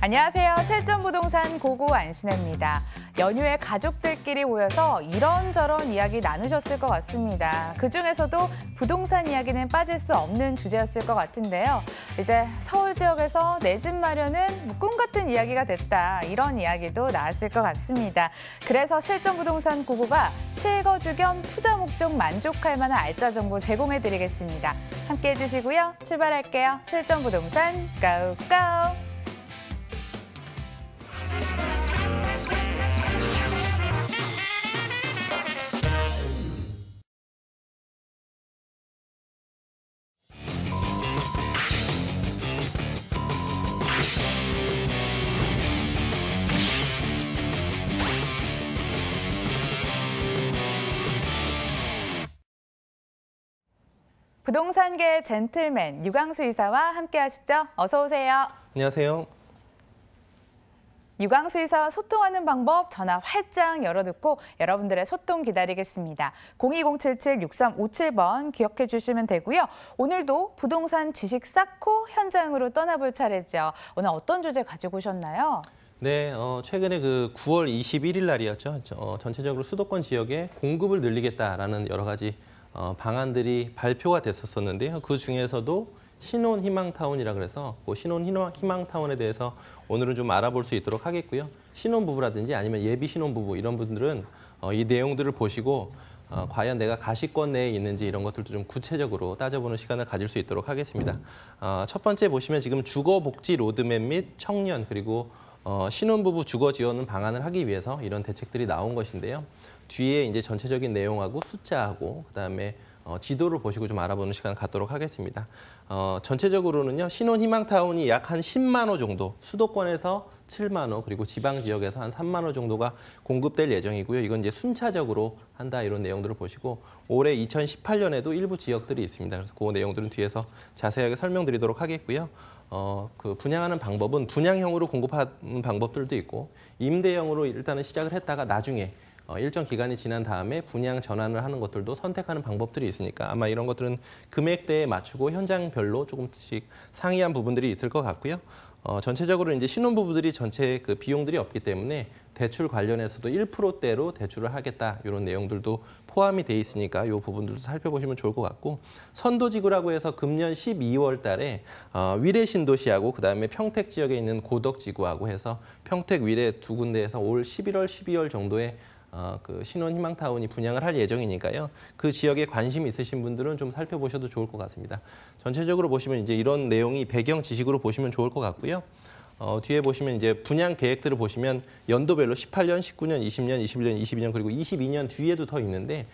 안녕하세요. 실전부동산 고고 안신혜입니다. 연휴에 가족들끼리 모여서 이런저런 이야기 나누셨을 것 같습니다. 그중에서도 부동산 이야기는 빠질 수 없는 주제였을 것 같은데요. 이제 서울 지역에서 내 집 마련은 꿈 같은 이야기가 됐다. 이런 이야기도 나왔을 것 같습니다. 그래서 실전부동산 고고가 실거주 겸 투자 목적 만족할 만한 알짜 정보 제공해드리겠습니다. 함께해 주시고요. 출발할게요. 실전부동산 고고! 부동산계 젠틀맨 유광수 이사와 함께 하시죠. 어서 오세요. 안녕하세요. 유광수 이사와 소통하는 방법 전화 활짝 열어두고 여러분들의 소통 기다리겠습니다. 02077-6357번 기억해 주시면 되고요. 오늘도 부동산 지식 쌓고 현장으로 떠나볼 차례죠. 오늘 어떤 주제 가지고 오셨나요? 네, 최근에 9월 21일 날이었죠. 전체적으로 수도권 지역에 공급을 늘리겠다라는 여러 가지 방안들이 발표가 됐었는데요. 그 중에서도 신혼희망타운이라 그래서 그 신혼희망타운에 대해서 오늘은 좀 알아볼 수 있도록 하겠고요. 신혼부부라든지 아니면 예비 신혼부부 이런 분들은 이 내용들을 보시고 과연 내가 가시권 내에 있는지 이런 것들도 좀 구체적으로 따져보는 시간을 가질 수 있도록 하겠습니다. 첫 번째 보시면 지금 주거복지 로드맵 및 청년 그리고 신혼부부 주거 지원 방안을 하기 위해서 이런 대책들이 나온 것인데요. 뒤에 이제 전체적인 내용하고 숫자하고 그다음에 지도를 보시고 좀 알아보는 시간 갖도록 하겠습니다. 전체적으로는요. 신혼희망타운이 약 한 10만 호 정도, 수도권에서 7만 호, 그리고 지방 지역에서 한 3만 호 정도가 공급될 예정이고요. 이건 이제 순차적으로 한다 이런 내용들을 보시고 올해 2018년에도 일부 지역들이 있습니다. 그래서 그 내용들은 뒤에서 자세하게 설명드리도록 하겠고요. 분양하는 방법은 분양형으로 공급하는 방법들도 있고 임대형으로 일단은 시작을 했다가 나중에 일정 기간이 지난 다음에 분양 전환을 하는 것들도 선택하는 방법들이 있으니까 아마 이런 것들은 금액대에 맞추고 현장별로 조금씩 상이한 부분들이 있을 것 같고요. 전체적으로 이제 신혼부부들이 전체 그 비용들이 없기 때문에 대출 관련해서도 1%대로 대출을 하겠다 이런 내용들도 포함이 돼 있으니까 이 부분들도 살펴보시면 좋을 것 같고 선도지구라고 해서 금년 12월 달에 위례 신도시하고 그다음에 평택 지역에 있는 고덕지구하고 해서 평택 위례 두 군데에서 올 11월, 12월 정도에 그 신혼희망타운이 분양을 할 예정이니까요. 그 지역에 관심 있으신 분들은 좀 살펴보셔도 좋을 것 같습니다. 전체적으로 보시면 이제 이런 내용이 배경 지식으로 보시면 좋을 것 같고요. 뒤에 보시면 이제 분양 계획들을 보시면 연도별로 18년, 19년, 20년, 21년, 22년 그리고 22년 뒤에도 더 있는데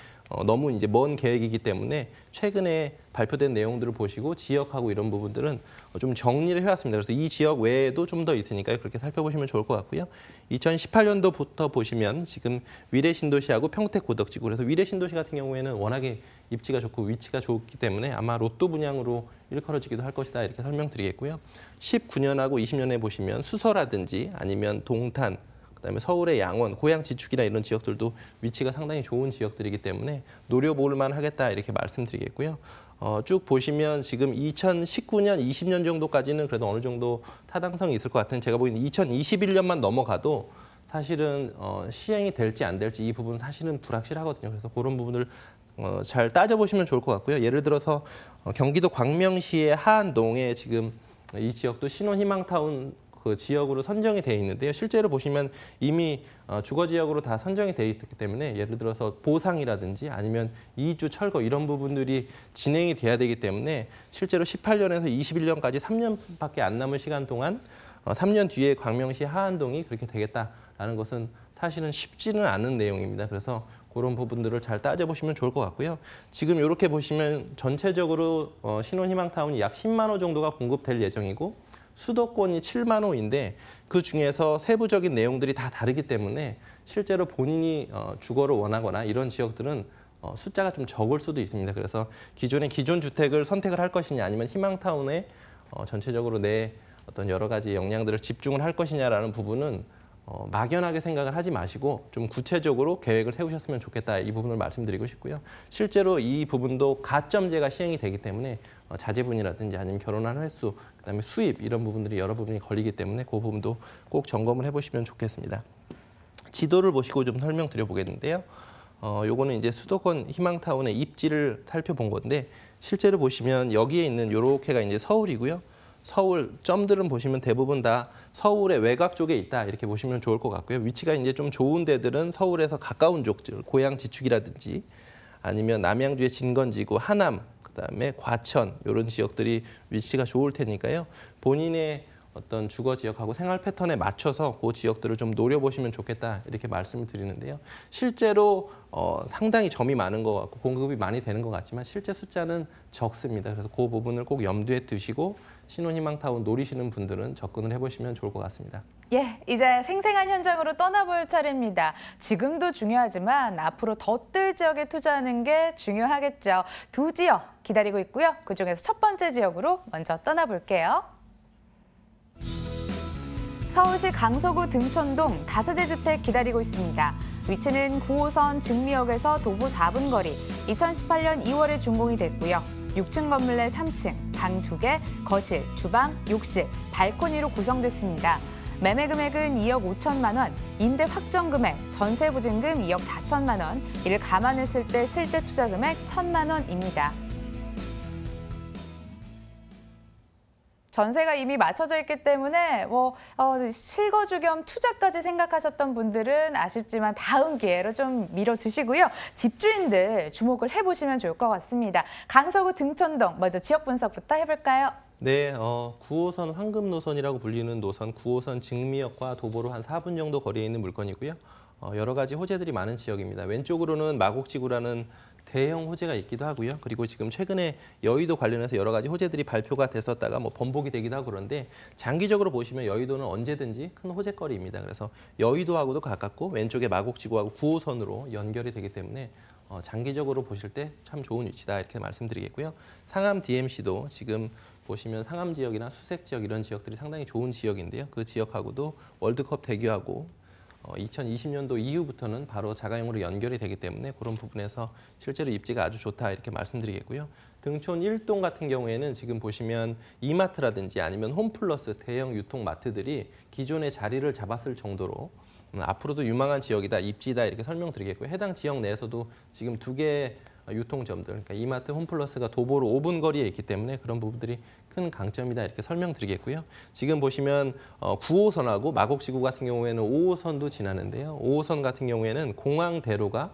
너무 이제 먼 계획이기 때문에 최근에 발표된 내용들을 보시고 지역하고 이런 부분들은 좀 정리를 해왔습니다. 그래서 이 지역 외에도 좀 더 있으니까요. 그렇게 살펴보시면 좋을 것 같고요. 2018년도부터 보시면 지금 위례 신도시하고 평택 고덕지구 그래서 위례 신도시 같은 경우에는 워낙에 입지가 좋고 위치가 좋기 때문에 아마 로또 분양으로 일컬어지기도 할 것이다 이렇게 설명드리겠고요. 19년하고 20년에 보시면 수서라든지 아니면 동탄 그다음에 서울의 양원, 고양 지축이나 이런 지역들도 위치가 상당히 좋은 지역들이기 때문에 노려볼 만하겠다 이렇게 말씀드리겠고요. 쭉 보시면 지금 2019년, 20년 정도까지는 그래도 어느 정도 타당성이 있을 것 같은 제가 보기에는 2021년만 넘어가도 사실은 시행이 될지 안 될지 이 부분 사실은 불확실하거든요. 그래서 그런 부분을 잘 따져보시면 좋을 것 같고요. 예를 들어서 경기도 광명시의 하안동에 지금 이 지역도 신혼희망타운 그 지역으로 선정이 돼 있는데요. 실제로 보시면 이미 주거 지역으로 다 선정이 돼 있기 때문에 예를 들어서 보상이라든지 아니면 이주 철거 이런 부분들이 진행이 돼야 되기 때문에 실제로 18년에서 21년까지 3년밖에 안 남은 시간 동안 3년 뒤에 광명시 하안동이 그렇게 되겠다라는 것은 사실은 쉽지는 않은 내용입니다. 그래서 그런 부분들을 잘 따져보시면 좋을 것 같고요. 지금 이렇게 보시면 전체적으로 신혼희망타운이 약 10만 호 정도가 공급될 예정이고 수도권이 7만 호인데 그 중에서 세부적인 내용들이 다 다르기 때문에 실제로 본인이 주거를 원하거나 이런 지역들은 숫자가 좀 적을 수도 있습니다. 그래서 기존의 기존 주택을 선택을 할 것이냐 아니면 희망타운에 전체적으로 내 어떤 여러 가지 역량들을 집중을 할 것이냐라는 부분은 막연하게 생각을 하지 마시고 좀 구체적으로 계획을 세우셨으면 좋겠다 이 부분을 말씀드리고 싶고요. 실제로 이 부분도 가점제가 시행이 되기 때문에 자제분이라든지 아니면 결혼한 횟수, 그다음에 수입 이런 부분들이 여러 부분이 걸리기 때문에 그 부분도 꼭 점검을 해보시면 좋겠습니다. 지도를 보시고 좀 설명드려 보겠는데요. 요거는 이제 수도권 희망타운의 입지를 살펴본 건데 실제로 보시면 여기에 있는 요렇게가 이제 서울이고요. 서울 점들은 보시면 대부분 다 서울의 외곽 쪽에 있다 이렇게 보시면 좋을 것 같고요. 위치가 이제 좀 좋은 데들은 서울에서 가까운 쪽들, 고양 지축이라든지 아니면 남양주의 진건지구, 하남, 그다음에 과천 이런 지역들이 위치가 좋을 테니까요. 본인의 어떤 주거 지역하고 생활 패턴에 맞춰서 그 지역들을 좀 노려보시면 좋겠다 이렇게 말씀을 드리는데요. 실제로 상당히 점이 많은 것 같고 공급이 많이 되는 것 같지만 실제 숫자는 적습니다. 그래서 그 부분을 꼭 염두에 두시고 신혼희망타운 노리시는 분들은 접근을 해보시면 좋을 것 같습니다. 예, 이제 생생한 현장으로 떠나볼 차례입니다. 지금도 중요하지만 앞으로 더 뜰 지역에 투자하는 게 중요하겠죠. 두 지역 기다리고 있고요. 그중에서 첫 번째 지역으로 먼저 떠나볼게요. 서울시 강서구 등촌동 다세대 주택 기다리고 있습니다. 위치는 9호선 증미역에서 도보 4분 거리, 2018년 2월에 준공이 됐고요. 6층 건물 내 3층, 방 2개, 거실, 주방, 욕실, 발코니로 구성됐습니다. 매매 금액은 2억 5천만 원, 임대 확정 금액, 전세 보증금 2억 4천만 원, 이를 감안했을 때 실제 투자 금액 1천만 원입니다. 전세가 이미 맞춰져 있기 때문에 실거주 겸 투자까지 생각하셨던 분들은 아쉽지만 다음 기회로 좀 미뤄두시고요. 집주인들 주목을 해보시면 좋을 것 같습니다. 강서구 등촌동 먼저 지역 분석부터 해볼까요? 네, 9호선 황금노선이라고 불리는 노선 9호선 증미역과 도보로 한 4분 정도 거리에 있는 물건이고요. 여러 가지 호재들이 많은 지역입니다. 왼쪽으로는 마곡지구라는 대형 호재가 있기도 하고요. 그리고 지금 최근에 여의도 관련해서 여러 가지 호재들이 발표가 됐었다가 번복이 되기도 하고 그런데 장기적으로 보시면 여의도는 언제든지 큰 호재거리입니다. 그래서 여의도하고도 가깝고 왼쪽에 마곡지구하고 9호선으로 연결이 되기 때문에 장기적으로 보실 때 참 좋은 위치다 이렇게 말씀드리겠고요. 상암 DMC도 지금 보시면 상암 지역이나 수색 지역 이런 지역들이 상당히 좋은 지역인데요. 그 지역하고도 월드컵 대교하고 2020년도 이후부터는 바로 자가용으로 연결이 되기 때문에 그런 부분에서 실제로 입지가 아주 좋다 이렇게 말씀드리겠고요. 등촌 1동 같은 경우에는 지금 보시면 이마트라든지 아니면 홈플러스 대형 유통마트들이 기존의 자리를 잡았을 정도로 앞으로도 유망한 지역이다, 입지다 이렇게 설명드리겠고요. 해당 지역 내에서도 지금 2개 유통점들, 그러니까 이마트, 홈플러스가 도보로 5분 거리에 있기 때문에 그런 부분들이 큰 강점이다 이렇게 설명드리겠고요. 지금 보시면 9호선하고 마곡지구 같은 경우에는 5호선도 지나는데요. 5호선 같은 경우에는 공항대로가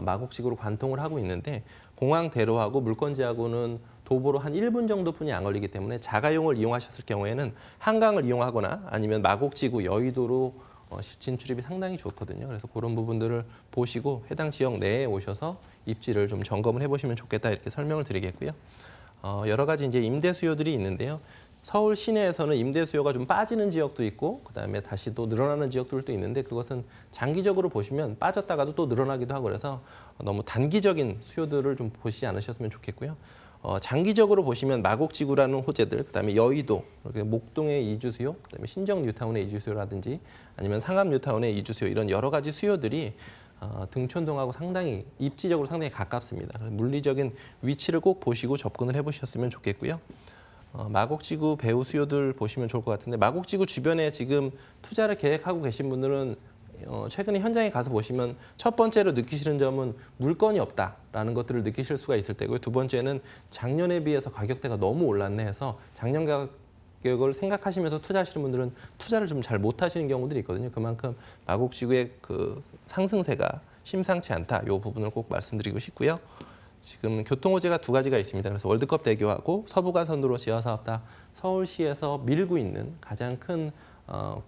마곡지구로 관통을 하고 있는데 공항대로하고 물건지하고는 도보로 한 1분 정도뿐이 안 걸리기 때문에 자가용을 이용하셨을 경우에는 한강을 이용하거나 아니면 마곡지구, 여의도로 진출입이 상당히 좋거든요. 그래서 그런 부분들을 보시고 해당 지역 내에 오셔서 입지를 좀 점검을 해보시면 좋겠다 이렇게 설명을 드리겠고요. 여러 가지 이제 임대 수요들이 있는데요. 서울 시내에서는 임대 수요가 좀 빠지는 지역도 있고 그다음에 다시 또 늘어나는 지역들도 있는데 그것은 장기적으로 보시면 빠졌다가도 또 늘어나기도 하고 그래서 너무 단기적인 수요들을 좀 보시지 않으셨으면 좋겠고요. 장기적으로 보시면 마곡지구라는 호재들, 그다음에 여의도, 목동의 이주 수요, 그다음에 신정 뉴타운의 이주 수요라든지 아니면 상암 뉴타운의 이주 수요 이런 여러 가지 수요들이 등촌동하고 상당히 입지적으로 상당히 가깝습니다. 물리적인 위치를 꼭 보시고 접근을 해보셨으면 좋겠고요. 마곡지구 배후 수요들 보시면 좋을 것 같은데 마곡지구 주변에 지금 투자를 계획하고 계신 분들은 최근에 현장에 가서 보시면 첫 번째로 느끼시는 점은 물건이 없다라는 것들을 느끼실 수가 있을 때고요. 두 번째는 작년에 비해서 가격대가 너무 올랐네 해서 작년 가격을 생각하시면서 투자하시는 분들은 투자를 좀 잘 못하시는 경우들이 있거든요. 그만큼 마곡지구의 그 상승세가 심상치 않다. 이 부분을 꼭 말씀드리고 싶고요. 지금 교통호재가 2가지가 있습니다. 그래서 월드컵 대교하고 서부간선도로 지하사업 다 서울시에서 밀고 있는 가장 큰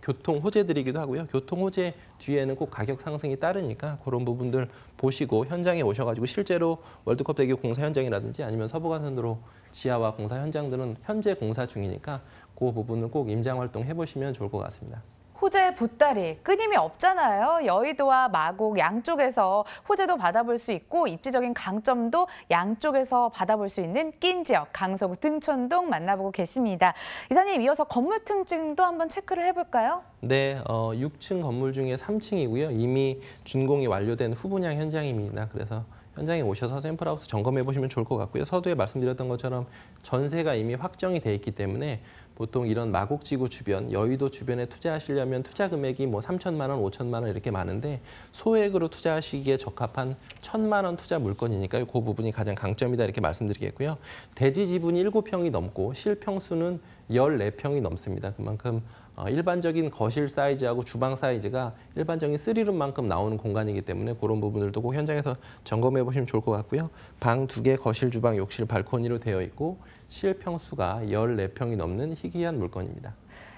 교통 호재들이기도 하고요. 교통 호재 뒤에는 꼭 가격 상승이 따르니까 그런 부분들 보시고 현장에 오셔가지고 실제로 월드컵 대교 공사 현장이라든지 아니면 서부간선도로 지하화 공사 현장들은 현재 공사 중이니까 그 부분을 꼭 임장 활동 해보시면 좋을 것 같습니다. 호재 보따리 끊임이 없잖아요. 여의도와 마곡 양쪽에서 호재도 받아볼 수 있고 입지적인 강점도 양쪽에서 받아볼 수 있는 낀 지역 강서구 등촌동 만나보고 계십니다. 이사님 이어서 건물 특징도 한번 체크를 해볼까요? 네, 6층 건물 중에 3층이고요. 이미 준공이 완료된 후분양 현장입니다. 그래서 현장에 오셔서 샘플하우스 점검해 보시면 좋을 것 같고요. 서두에 말씀드렸던 것처럼 전세가 이미 확정이 돼 있기 때문에 보통 이런 마곡지구 주변, 여의도 주변에 투자하시려면 투자 금액이 뭐 3천만 원, 5천만 원 이렇게 많은데 소액으로 투자하시기에 적합한 1,000만 원 투자 물건이니까요. 그 부분이 가장 강점이다 이렇게 말씀드리겠고요. 대지 지분이 7평이 넘고 실평수는 14평이 넘습니다. 그만큼 일반적인 거실 사이즈하고 주방 사이즈가 일반적인 3룸만큼 나오는 공간이기 때문에 그런 부분들도 꼭 현장에서 점검해 보시면 좋을 것 같고요. 방 2개, 거실, 주방, 욕실, 발코니로 되어 있고 실평수가 14평이 넘는 희귀한 물건입니다.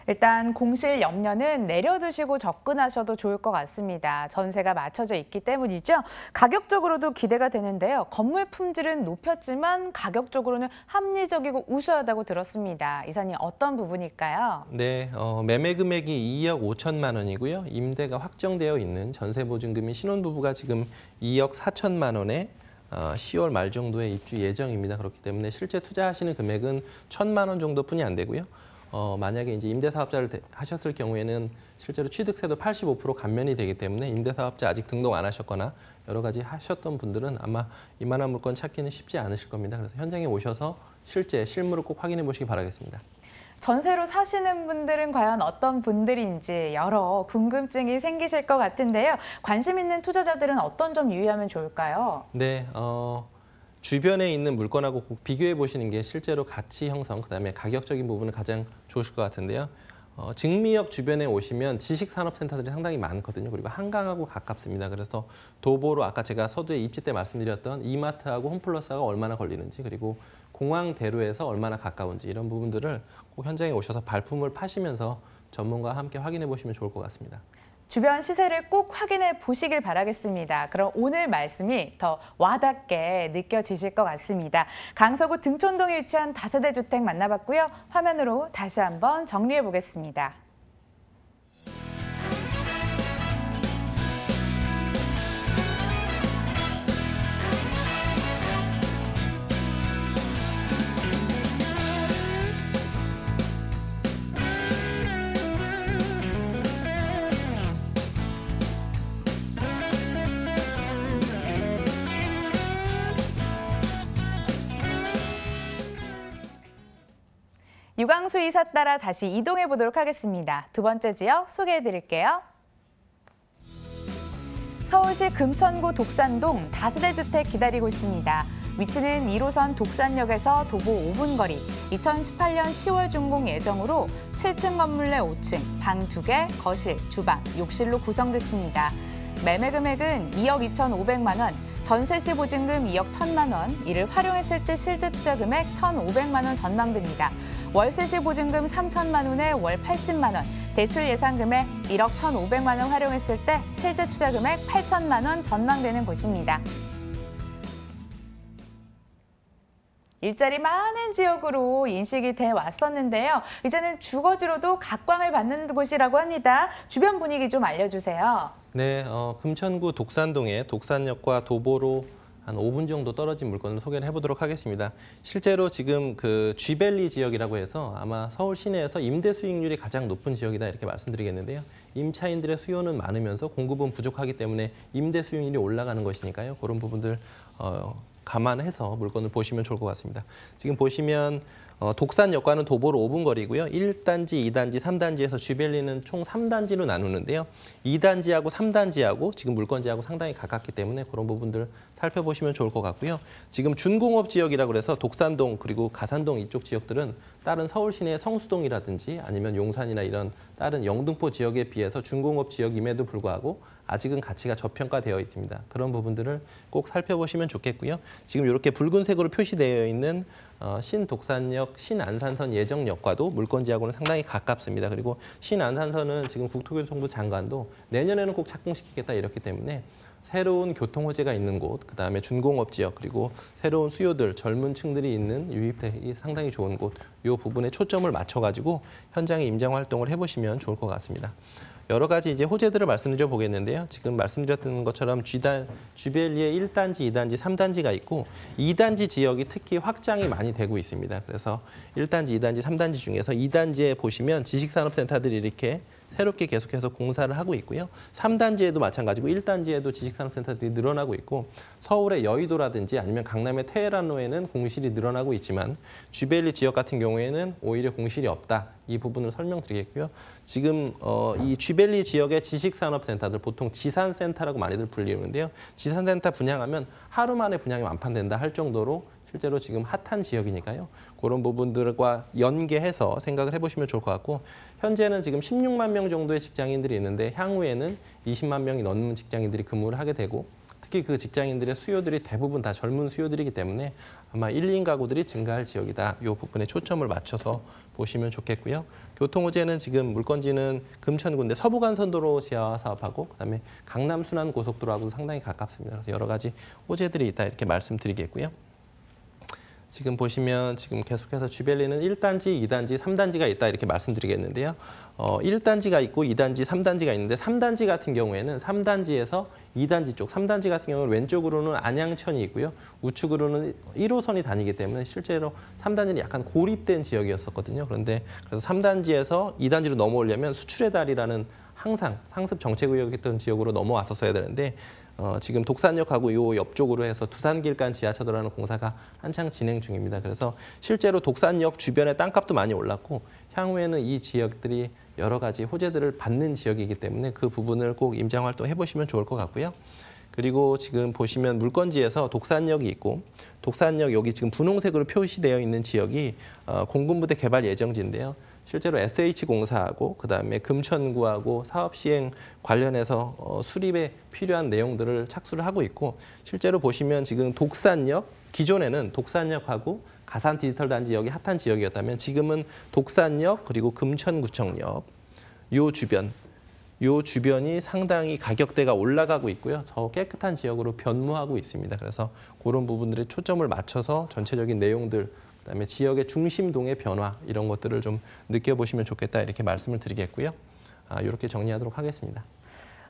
일단 공실 염려는 내려두시고 접근하셔도 좋을 것 같습니다. 전세가 맞춰져 있기 때문이죠. 가격적으로도 기대가 되는데요. 건물 품질은 높였지만 가격적으로는 합리적이고 우수하다고 들었습니다. 이사님 어떤 부분일까요? 네, 매매 금액이 2억 5천만 원이고요. 임대가 확정되어 있는 전세 보증금이 신혼부부가 지금 2억 4천만 원에 10월 말 정도에 입주 예정입니다. 그렇기 때문에 실제 투자하시는 금액은 1,000만 원 정도뿐이 안 되고요. 만약에 이제 임대사업자를 하셨을 경우에는 실제로 취득세도 85% 감면이 되기 때문에 임대사업자 아직 등록 안 하셨거나 여러 가지 하셨던 분들은 아마 이만한 물건 찾기는 쉽지 않으실 겁니다. 그래서 현장에 오셔서 실제 실물을 꼭 확인해 보시기 바라겠습니다. 전세로 사시는 분들은 과연 어떤 분들인지 여러 궁금증이 생기실 것 같은데요. 관심 있는 투자자들은 어떤 점 유의하면 좋을까요? 네, 주변에 있는 물건하고 꼭 비교해 보시는 게 실제로 가치 형성, 그다음에 가격적인 부분은 가장 좋으실 것 같은데요. 증미역 주변에 오시면 지식산업센터들이 상당히 많거든요. 그리고 한강하고 가깝습니다. 그래서 도보로 아까 제가 서두에 입지 때 말씀드렸던 이마트하고 홈플러스가 얼마나 걸리는지, 그리고 공항대로에서 얼마나 가까운지 이런 부분들을 꼭 현장에 오셔서 발품을 파시면서 전문가와 함께 확인해 보시면 좋을 것 같습니다. 주변 시세를 꼭 확인해 보시길 바라겠습니다. 그럼 오늘 말씀이 더 와닿게 느껴지실 것 같습니다. 강서구 등촌동에 위치한 다세대 주택 만나봤고요. 화면으로 다시 한번 정리해 보겠습니다. 유광수 이사 따라 다시 이동해 보도록 하겠습니다. 두 번째 지역 소개해 드릴게요. 서울시 금천구 독산동 다세대 주택 기다리고 있습니다. 위치는 1호선 독산역에서 도보 5분 거리, 2018년 10월 준공 예정으로 7층 건물 내 5층, 방 2개, 거실, 주방, 욕실로 구성됐습니다. 매매 금액은 2억 2,500만 원, 전세 시 보증금 2억 1,000만 원, 이를 활용했을 때 실제 투자 금액 1,500만 원 전망됩니다. 월세 시 보증금 3천만 원에 월 80만 원, 대출 예상 금액 1억 1,500만 원 활용했을 때 실제 투자 금액 8천만 원 전망되는 곳입니다. 일자리 많은 지역으로 인식이 돼 왔었는데요. 이제는 주거지로도 각광을 받는 곳이라고 합니다. 주변 분위기 좀 알려주세요. 네, 금천구 독산동에 독산역과 도보로 한 5분 정도 떨어진 물건을 소개를 해보도록 하겠습니다. 실제로 지금 그 G밸리 지역이라고 해서 아마 서울 시내에서 임대 수익률이 가장 높은 지역이다 이렇게 말씀드리겠는데요. 임차인들의 수요는 많으면서 공급은 부족하기 때문에 임대 수익률이 올라가는 것이니까요. 그런 부분들 감안해서 물건을 보시면 좋을 것 같습니다. 지금 보시면 독산역과는 도보로 5분 거리고요. 1단지, 2단지, 3단지에서 G밸리는 총 3단지로 나누는데요. 2단지하고 3단지하고 지금 물건지하고 상당히 가깝기 때문에 그런 부분들 살펴보시면 좋을 것 같고요. 지금 준공업 지역이라고 해서 독산동 그리고 가산동 이쪽 지역들은 다른 서울 시내의 성수동이라든지 아니면 용산이나 이런 다른 영등포 지역에 비해서 준공업 지역임에도 불구하고 아직은 가치가 저평가되어 있습니다. 그런 부분들을 꼭 살펴보시면 좋겠고요. 지금 이렇게 붉은색으로 표시되어 있는 신독산역, 신안산선 예정역과도 물건지하고는 상당히 가깝습니다. 그리고 신안산선은 지금 국토교통부 장관도 내년에는 꼭 착공시키겠다 이렇기 때문에 새로운 교통호재가 있는 곳, 그다음에 준공업 지역, 그리고 새로운 수요들, 젊은 층들이 있는 유입택이 상당히 좋은 곳, 이 부분에 초점을 맞춰가지고 현장에 임장 활동을 해보시면 좋을 것 같습니다. 여러 가지 이제 호재들을 말씀드려 보겠는데요. 지금 말씀드렸던 것처럼 G밸리에 1단지, 2단지, 3단지가 있고 2단지 지역이 특히 확장이 많이 되고 있습니다. 그래서 1단지, 2단지, 3단지 중에서 2단지에 보시면 지식산업센터들이 이렇게 새롭게 계속해서 공사를 하고 있고요. 3단지에도 마찬가지고 1단지에도 지식산업센터들이 늘어나고 있고 서울의 여의도라든지 아니면 강남의 테헤란로에는 공실이 늘어나고 있지만 쥐벨리 지역 같은 경우에는 오히려 공실이 없다. 이 부분을 설명드리겠고요. 지금 이 쥐벨리 지역의 지식산업센터들 보통 지산센터라고 많이들 불리는데요. 지산센터 분양하면 하루 만에 분양이 완판된다 할 정도로 실제로 지금 핫한 지역이니까요. 그런 부분들과 연계해서 생각을 해보시면 좋을 것 같고 현재는 지금 16만 명 정도의 직장인들이 있는데 향후에는 20만 명이 넘는 직장인들이 근무를 하게 되고 특히 그 직장인들의 수요들이 대부분 다 젊은 수요들이기 때문에 아마 1인 가구들이 증가할 지역이다. 이 부분에 초점을 맞춰서 보시면 좋겠고요. 교통호재는 지금 물건지는 금천구인데 서부간선도로 지하 사업하고 그다음에 강남 순환고속도로하고 상당히 가깝습니다. 그래서 여러 가지 호재들이 있다 이렇게 말씀드리겠고요. 지금 보시면 지금 계속해서 쥐벨리는 1단지, 2단지, 3단지가 있다 이렇게 말씀드리겠는데요. 1단지가 있고 2단지, 3단지가 있는데 3단지 같은 경우에는 3단지에서 2단지 쪽, 3단지 같은 경우는 왼쪽으로는 안양천이 있고요. 우측으로는 1호선이 다니기 때문에 실제로 3단지는 약간 고립된 지역이었었거든요. 그런데 그래서 3단지에서 2단지로 넘어오려면 수출의 달이라는 항상 상습 정체구역이었던 지역으로 넘어왔었어야 되는데 지금 독산역하고 요 옆쪽으로 해서 두산길간 지하차도라는 공사가 한창 진행 중입니다. 그래서 실제로 독산역 주변의 땅값도 많이 올랐고 향후에는 이 지역들이 여러 가지 호재들을 받는 지역이기 때문에 그 부분을 꼭 임장활동 해보시면 좋을 것 같고요. 그리고 지금 보시면 물건지에서 독산역이 있고 독산역 여기 지금 분홍색으로 표시되어 있는 지역이 공군부대 개발 예정지인데요. 실제로 SH공사하고 그다음에 금천구하고 사업 시행 관련해서 수립에 필요한 내용들을 착수를 하고 있고 실제로 보시면 지금 독산역 기존에는 독산역하고 가산 디지털 단지 여기 핫한 지역이었다면 지금은 독산역 그리고 금천구청역 요 주변이 상당히 가격대가 올라가고 있고요. 더 깨끗한 지역으로 변모하고 있습니다. 그래서 그런 부분들에 초점을 맞춰서 전체적인 내용들 그다음에 지역의 중심동의 변화 이런 것들을 좀 느껴보시면 좋겠다 이렇게 말씀을 드리겠고요. 이렇게 정리하도록 하겠습니다.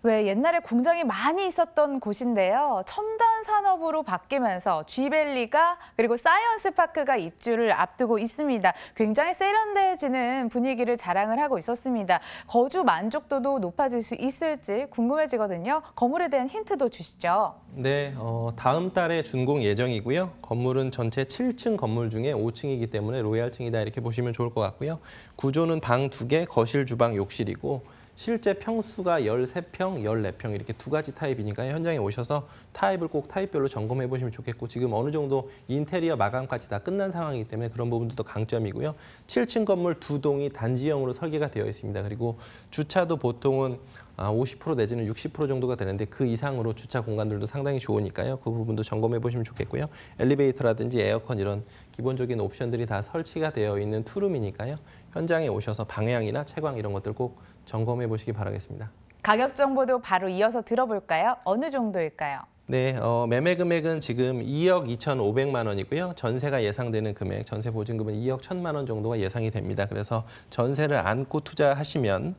왜 옛날에 공장이 많이 있었던 곳인데요. 첨단 산업으로 바뀌면서 쥐벨리가 그리고 사이언스파크가 입주를 앞두고 있습니다. 굉장히 세련돼지는 분위기를 자랑을 하고 있었습니다. 거주 만족도도 높아질 수 있을지 궁금해지거든요. 건물에 대한 힌트도 주시죠. 네, 다음 달에 준공 예정이고요. 건물은 전체 7층 건물 중에 5층이기 때문에 로얄층이다 이렇게 보시면 좋을 것 같고요. 구조는 방 2개, 거실, 주방, 욕실이고 실제 평수가 13평, 14평 이렇게 두 가지 타입이니까 현장에 오셔서 타입을 꼭 타입별로 점검해 보시면 좋겠고 지금 어느 정도 인테리어 마감까지 다 끝난 상황이기 때문에 그런 부분들도 강점이고요. 7층 건물 2동이 단지형으로 설계가 되어 있습니다. 그리고 주차도 보통은 50% 내지는 60% 정도가 되는데 그 이상으로 주차 공간들도 상당히 좋으니까요. 그 부분도 점검해 보시면 좋겠고요. 엘리베이터라든지 에어컨 이런 기본적인 옵션들이 다 설치가 되어 있는 투룸이니까요. 현장에 오셔서 방향이나 채광 이런 것들 꼭 점검해 보시기 바라겠습니다. 가격 정보도 바로 이어서 들어볼까요? 어느 정도일까요? 네, 매매 금액은 지금 2억 2,500만 원이고요. 전세가 예상되는 금액, 전세 보증금은 2억 1,000만 원 정도가 예상이 됩니다. 그래서 전세를 안고 투자하시면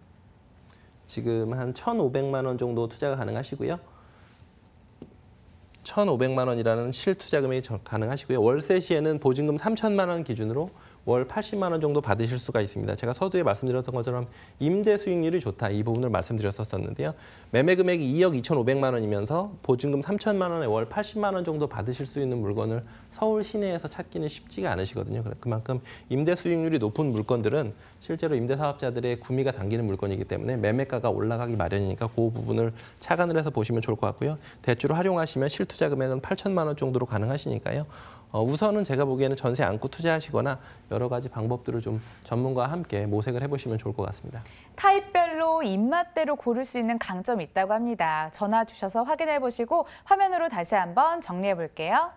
지금 한 1,500만 원 정도 투자가 가능하시고요. 1,500만 원이라는 실투자 금액이 가능하시고요. 월세 시에는 보증금 3,000만 원 기준으로 월 80만 원 정도 받으실 수가 있습니다. 제가 서두에 말씀드렸던 것처럼 임대 수익률이 좋다 이 부분을 말씀드렸었는데요. 매매 금액이 2억 2,500만 원이면서 보증금 3천만 원에 월 80만 원 정도 받으실 수 있는 물건을 서울 시내에서 찾기는 쉽지가 않으시거든요. 그만큼 임대 수익률이 높은 물건들은 실제로 임대 사업자들의 구미가 당기는 물건이기 때문에 매매가가 올라가기 마련이니까 그 부분을 착안을 해서 보시면 좋을 것 같고요. 대출을 활용하시면 실투자 금액은 8천만 원 정도로 가능하시니까요. 우선은 제가 보기에는 전세 안고 투자하시거나 여러 가지 방법들을 좀 전문가와 함께 모색을 해보시면 좋을 것 같습니다. 타입별로 입맛대로 고를 수 있는 강점이 있다고 합니다. 전화 주셔서 확인해 보시고 화면으로 다시 한번 정리해 볼게요.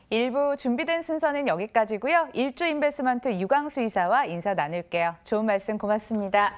일부 준비된 순서는 여기까지고요. 일주 인베스먼트 유광수 이사와 인사 나눌게요. 좋은 말씀 고맙습니다.